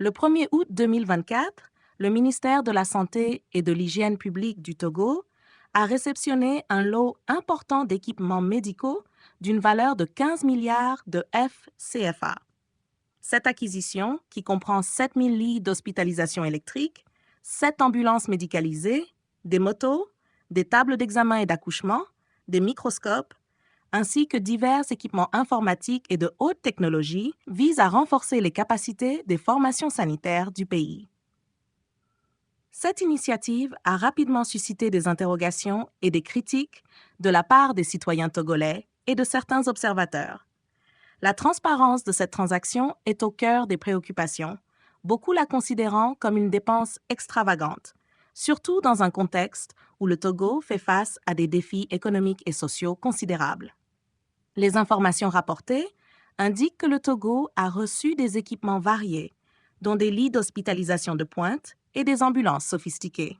Le 1er août 2024, le ministère de la Santé et de l'Hygiène publique du Togo a réceptionné un lot important d'équipements médicaux d'une valeur de 15 milliards de FCFA. Cette acquisition, qui comprend 7 000 lits d'hospitalisation électrique, 7 ambulances médicalisées, des motos, des tables d'examen et d'accouchement, des microscopes, ainsi que divers équipements informatiques et de haute technologie, vise à renforcer les capacités des formations sanitaires du pays. Cette initiative a rapidement suscité des interrogations et des critiques de la part des citoyens togolais et de certains observateurs. La transparence de cette transaction est au cœur des préoccupations, beaucoup la considérant comme une dépense extravagante, surtout dans un contexte où le Togo fait face à des défis économiques et sociaux considérables. Les informations rapportées indiquent que le Togo a reçu des équipements variés, dont des lits d'hospitalisation de pointe et des ambulances sophistiquées.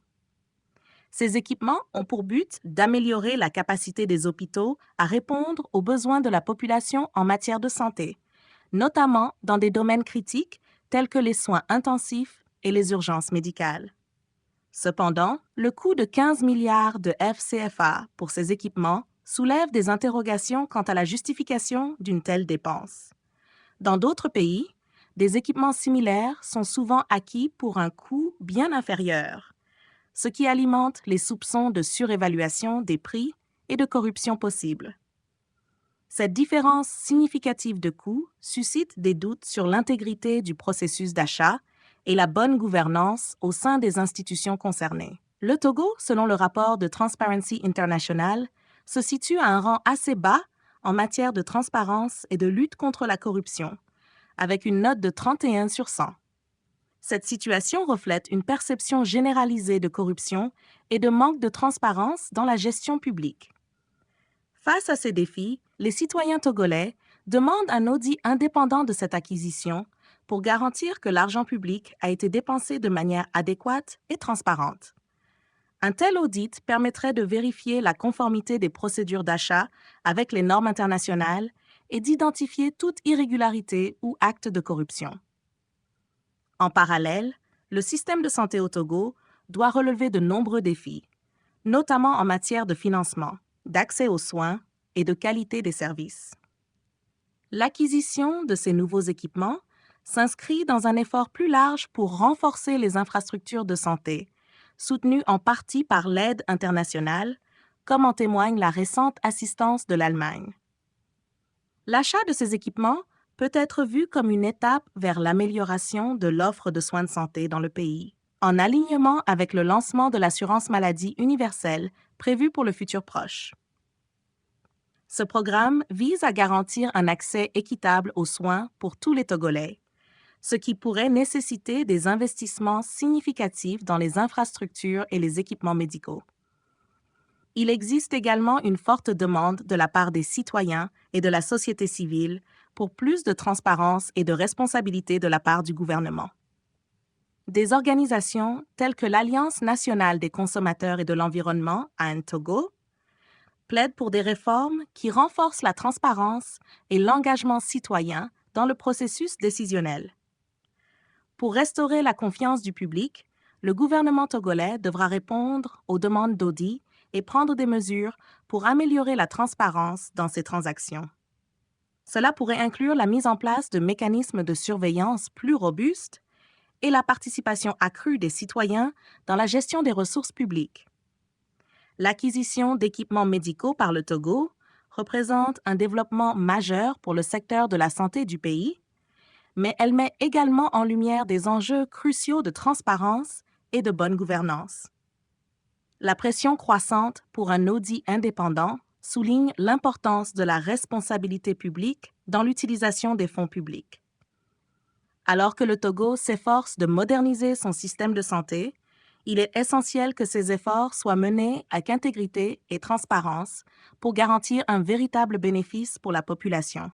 Ces équipements ont pour but d'améliorer la capacité des hôpitaux à répondre aux besoins de la population en matière de santé, notamment dans des domaines critiques tels que les soins intensifs et les urgences médicales. Cependant, le coût de 15 milliards de FCFA pour ces équipements soulève des interrogations quant à la justification d'une telle dépense. Dans d'autres pays, des équipements similaires sont souvent acquis pour un coût bien inférieur, ce qui alimente les soupçons de surévaluation des prix et de corruption possible. Cette différence significative de coûts suscite des doutes sur l'intégrité du processus d'achat et la bonne gouvernance au sein des institutions concernées. Le Togo, selon le rapport de Transparency International, se situe à un rang assez bas en matière de transparence et de lutte contre la corruption, avec une note de 31 sur 100. Cette situation reflète une perception généralisée de corruption et de manque de transparence dans la gestion publique. Face à ces défis, les citoyens togolais demandent un audit indépendant de cette acquisition pour garantir que l'argent public a été dépensé de manière adéquate et transparente. Un tel audit permettrait de vérifier la conformité des procédures d'achat avec les normes internationales et d'identifier toute irrégularité ou acte de corruption. En parallèle, le système de santé au Togo doit relever de nombreux défis, notamment en matière de financement, d'accès aux soins et de qualité des services. L'acquisition de ces nouveaux équipements s'inscrit dans un effort plus large pour renforcer les infrastructures de santé, soutenues en partie par l'aide internationale, comme en témoigne la récente assistance de l'Allemagne. L'achat de ces équipements peut être vu comme une étape vers l'amélioration de l'offre de soins de santé dans le pays, en alignement avec le lancement de l'assurance maladie universelle prévu pour le futur proche. Ce programme vise à garantir un accès équitable aux soins pour tous les Togolais, ce qui pourrait nécessiter des investissements significatifs dans les infrastructures et les équipements médicaux. Il existe également une forte demande de la part des citoyens et de la société civile pour plus de transparence et de responsabilité de la part du gouvernement. Des organisations telles que l'Alliance nationale des consommateurs et de l'environnement, ANTOGO, plaident pour des réformes qui renforcent la transparence et l'engagement citoyen dans le processus décisionnel. Pour restaurer la confiance du public, le gouvernement togolais devra répondre aux demandes d'audit et prendre des mesures pour améliorer la transparence dans ces transactions. Cela pourrait inclure la mise en place de mécanismes de surveillance plus robustes et la participation accrue des citoyens dans la gestion des ressources publiques. L'acquisition d'équipements médicaux par le Togo représente un développement majeur pour le secteur de la santé du pays, mais elle met également en lumière des enjeux cruciaux de transparence et de bonne gouvernance. La pression croissante pour un audit indépendant souligne l'importance de la responsabilité publique dans l'utilisation des fonds publics. Alors que le Togo s'efforce de moderniser son système de santé, il est essentiel que ces efforts soient menés avec intégrité et transparence pour garantir un véritable bénéfice pour la population.